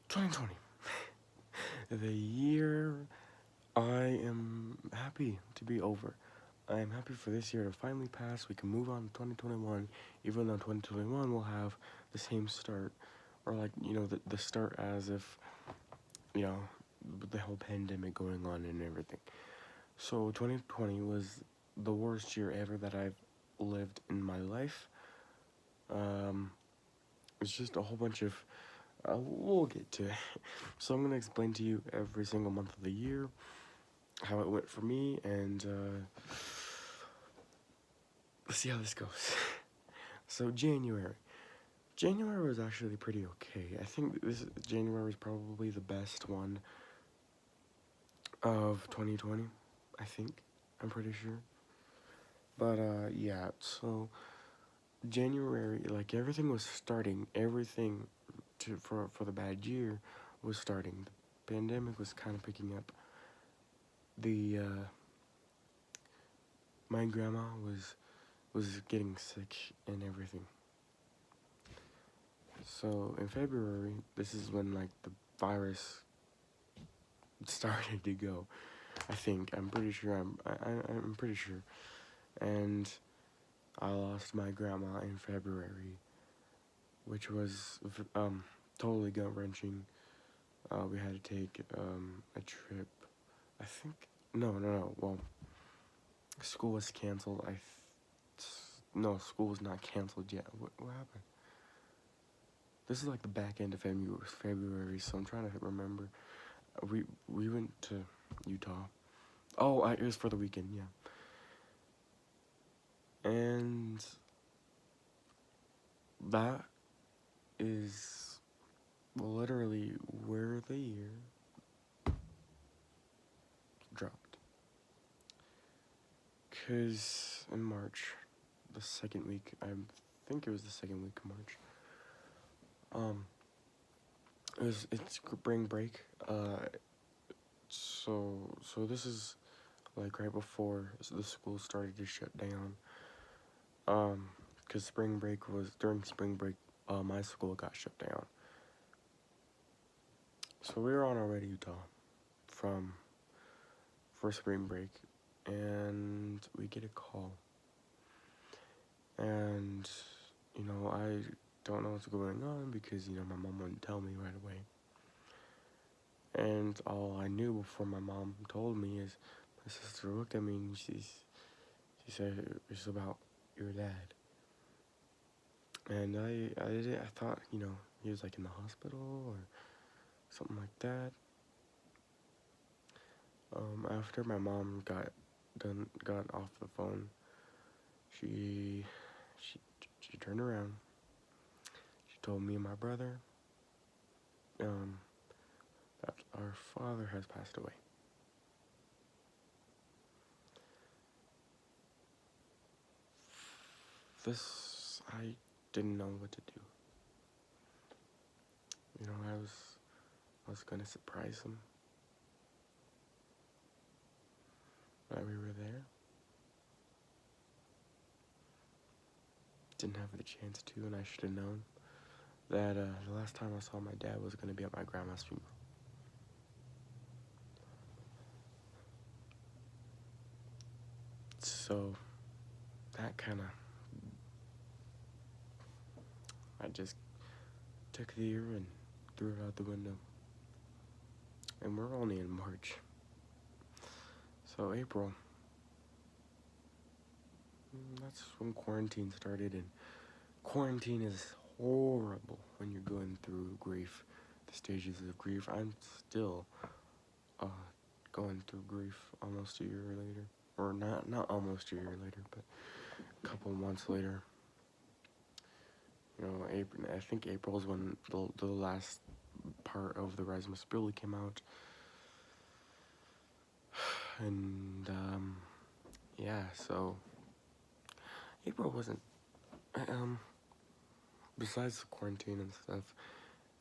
2020. The year I am happy to be over. I am happy for this year to finally pass. We can move on to 2021, even though 2021 will have the same start, or like, the start as if, you know, with the whole pandemic going on and everything. So 2020 was the worst year ever that I've lived in my life. Um, it's just a whole bunch of, we'll get to it. So I'm gonna explain to you every single month of the year, how it went for me, and let's see how this goes. So January. January was actually pretty okay. I think this January was probably the best one of 2020. I think. I'm pretty sure. But yeah. So January, like everything was starting. Everything for the bad year was starting. The pandemic was kind of picking up. The my grandma was getting sick and everything. So in February, this is when like the virus started to go. I think I'm pretty sure I'm pretty sure, and I lost my grandma in February, which was totally gut wrenching. We had to take a trip. I think no. Well, school was canceled. No, school was not canceled yet. What happened? This is like the back end of February, so I'm trying to remember. We went to Utah. Oh, it was for the weekend, yeah. And that is literally where the year dropped. Cause in March, the second week, I think it was the second week of March. It's spring break. So this is like right before the school started to shut down. Cause during spring break, my school got shut down. So we were on our way to Utah from for spring break, and we get a call, and I don't know what's going on because my mom wouldn't tell me right away. And all I knew before my mom told me is my sister looked at me and she said it's about your dad. And I thought he was like in the hospital or something like that. After my mom got off the phone, she she turned around. She told me and my brother um, that our father has passed away. This I didn't know what to do. I was gonna surprise him that we were there. Didn't have the chance to, and I should have known that the last time I saw my dad was gonna be at my grandma's funeral. So that kind of, I just took the year and threw it out the window. And we're only in March. So April, that's when quarantine started, and quarantine is horrible when you're going through grief, the stages of grief. I'm still uh, going through grief almost a year later, or not almost a year later, but a couple months later. April. I think April is when the last part of the Rise of Mr.Builder came out, and yeah. So April wasn't besides the quarantine and stuff.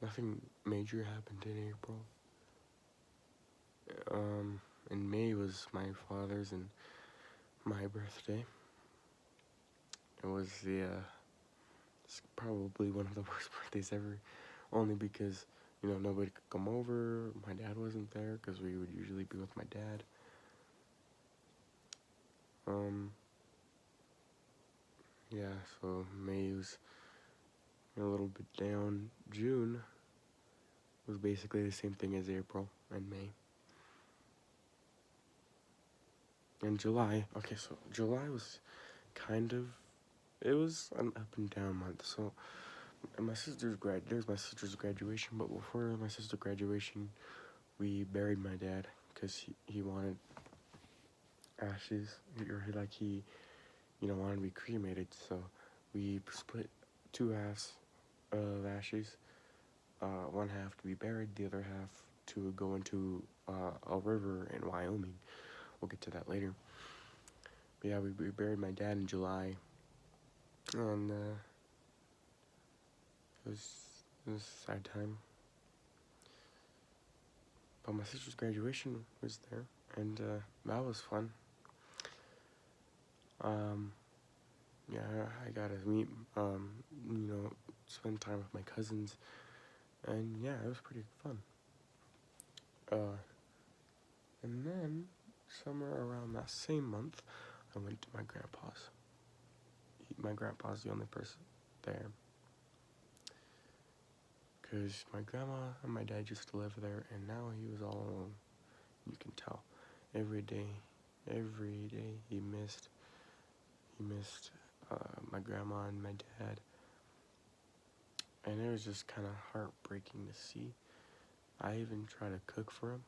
Nothing major happened in April. In May was my father's and my birthday. It's probably one of the worst birthdays ever, only because nobody could come over. My dad wasn't there because we would usually be with my dad. Yeah, so May was a little bit down. June was basically the same thing as April and May. And July, okay, so July was it was an up and down month. So there's my sister's graduation, but before my sister's graduation, we buried my dad because he wanted ashes, or he wanted to be cremated. So we split two halves of ashes, one half to be buried, the other half to go into a river in Wyoming. We'll get to that later. But yeah, we buried my dad in July, and it was a sad time. But my sister's graduation was there, and that was fun. Yeah, I got to meet, spend time with my cousins, and yeah, it was pretty fun. And then, somewhere around that same month, I went to my grandpa's. My grandpa's the only person there. Because my grandma and my dad used to live there, and now he was all alone. You can tell. Every day, he missed my grandma and my dad. And it was just kind of heartbreaking to see. I even tried to cook for him,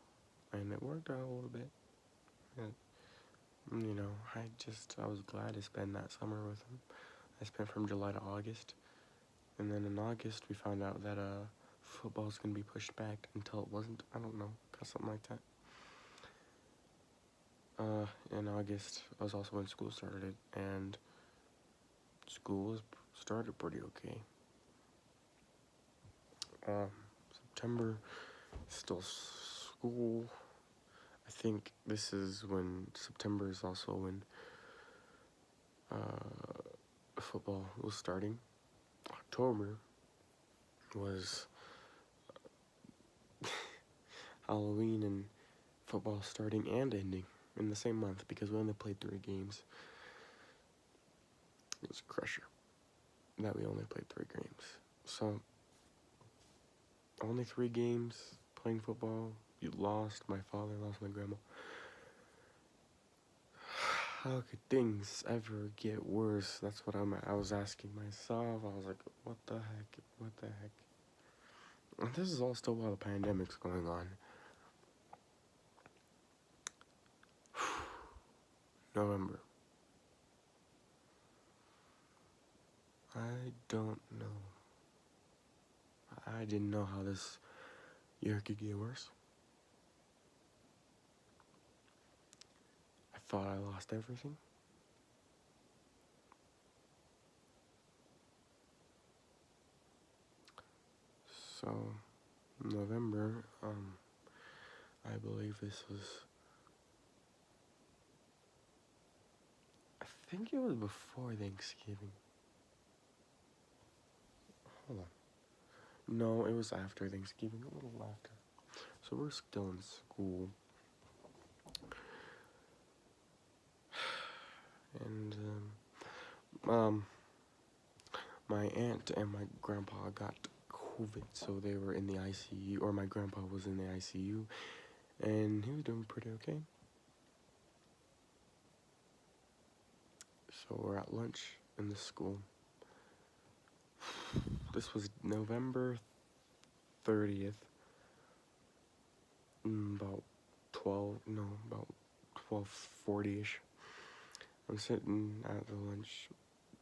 and it worked out a little bit. And, I was glad to spend that summer with him. I spent from July to August. And then in August, we found out that football's going to be pushed back until it wasn't. I don't know, something like that. In August was also when school started, and school started pretty okay. September, still school. I think September is also when football was starting. October was Halloween and football starting and ending in the same month because we only played 3 games. It was a crusher that we only played 3 games. So, only 3 games playing football. You lost. My father lost my grandma. How could things ever get worse? That's what I was asking myself. I was like, what the heck? And this is all still while the pandemic's going on. November. I don't know. I didn't know how this year could get worse. I thought I lost everything. So, November, I believe this was, I think it was before Thanksgiving. Hold on. No, it was after Thanksgiving, a little after. So we're still in school. And, my aunt and my grandpa got COVID, so they were in the ICU, or my grandpa was in the ICU, and he was doing pretty okay. So we're at lunch in the school. This was November 30th, about 12:40ish. I'm sitting at the lunch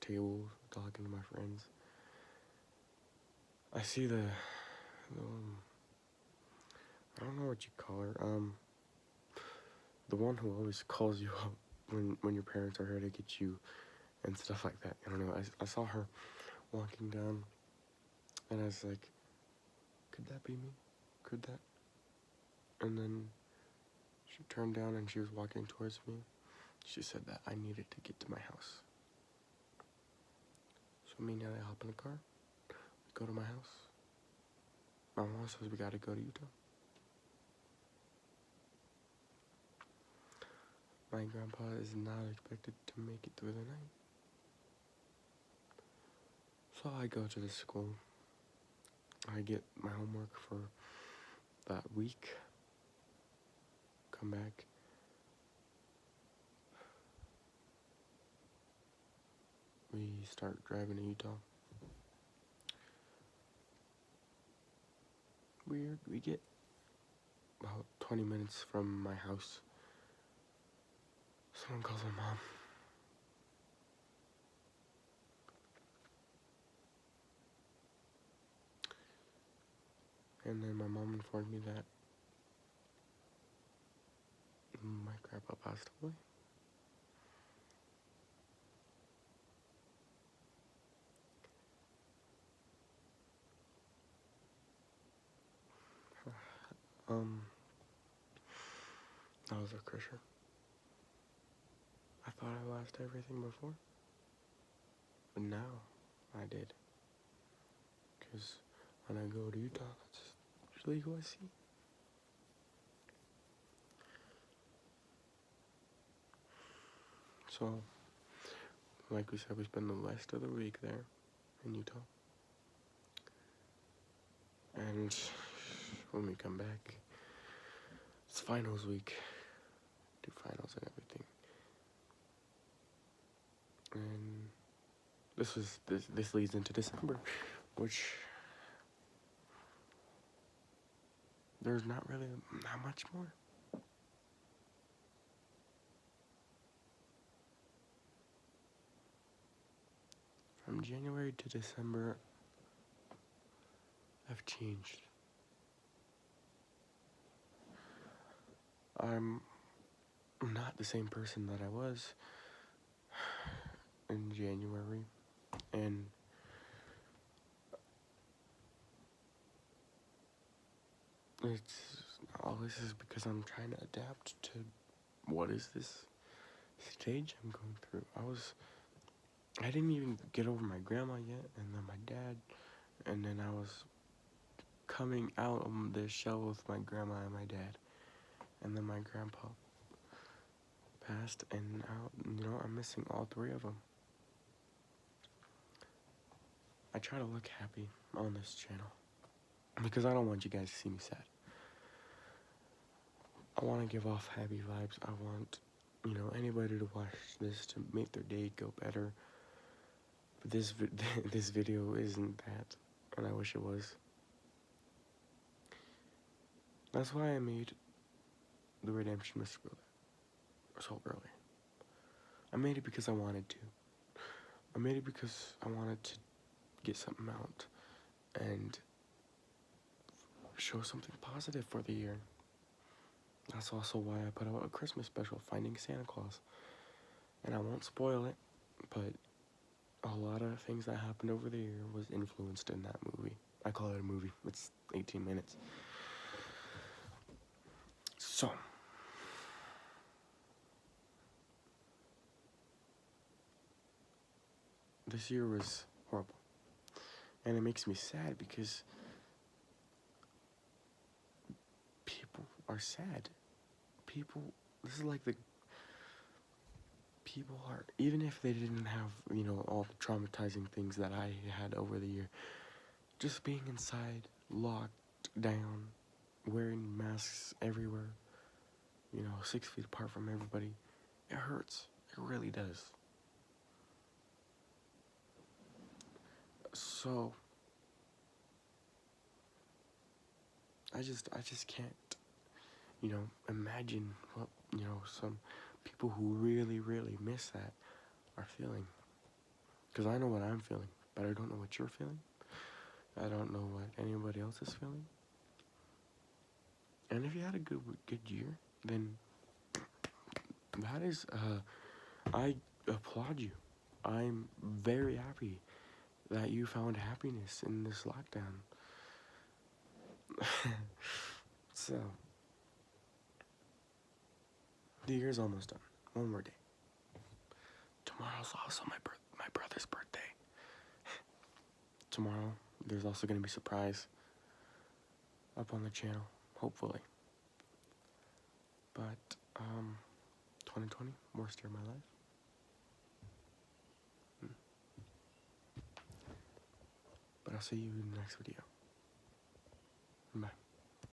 table talking to my friends. I see the I don't know what you call her, the one who always calls you up when your parents are here to get you and stuff like that. I don't know, I saw her walking down, and I was like, could that be me? Could that? And then she turned down and she was walking towards me. She said that I needed to get to my house. So me and Nelly hop in the car, we go to my house. my mom says we gotta go to Utah. My grandpa is not expected to make it through the night. So I go to the school. I get my homework for that week. Come back. We start driving to Utah. We get about 20 minutes from my house. Someone calls my mom. And then my mom informed me that my grandpa passed away. That was a crusher. I thought I lost everything before, but now I did. Because when I go to Utah, that's usually who I see. So, like we said, we spend the rest of the week there in Utah. And when we come back, it's finals week. Do finals and everything. And this leads into December, which there's not much more. From January to December, I've changed. I'm not the same person that I was in January, and all this is because I'm trying to adapt to what is this stage I'm going through. I didn't even get over my grandma yet, and then my dad, and then I was coming out of this shell with my grandma and my dad, and then my grandpa passed, and now, I'm missing all three of them. I try to look happy on this channel, because I don't want you guys to see me sad. I want to give off happy vibes. I want, anybody to watch this to make their day go better. But this video isn't that, and I wish it was. That's why I made the Redemption Mr.Builder so early. I made it because I wanted to. I made it because I wanted to get something out and show something positive for the year. That's also why I put out a Christmas special, Finding Santa Claus. And I won't spoil it, but a lot of things that happened over the year was influenced in that movie. I call it a movie. It's 18 minutes. So, this year was horrible. And it makes me sad because people are sad. This is like people are, even if they didn't have, all the traumatizing things that I had over the year, just being inside, locked down, wearing masks everywhere, 6 feet apart from everybody, it hurts. It really does. So, I just can't, imagine what, some people who really, really miss that are feeling. Because I know what I'm feeling, but I don't know what you're feeling. I don't know what anybody else is feeling. And if you had a good year, then that is, I applaud you. I'm very happy that you found happiness in this lockdown. So, the year's almost done. One more day. Tomorrow's also my brother's birthday. Tomorrow, there's also going to be a surprise. up on the channel, hopefully. But 2020, worst year of my life. But I'll see you in the next video. Bye.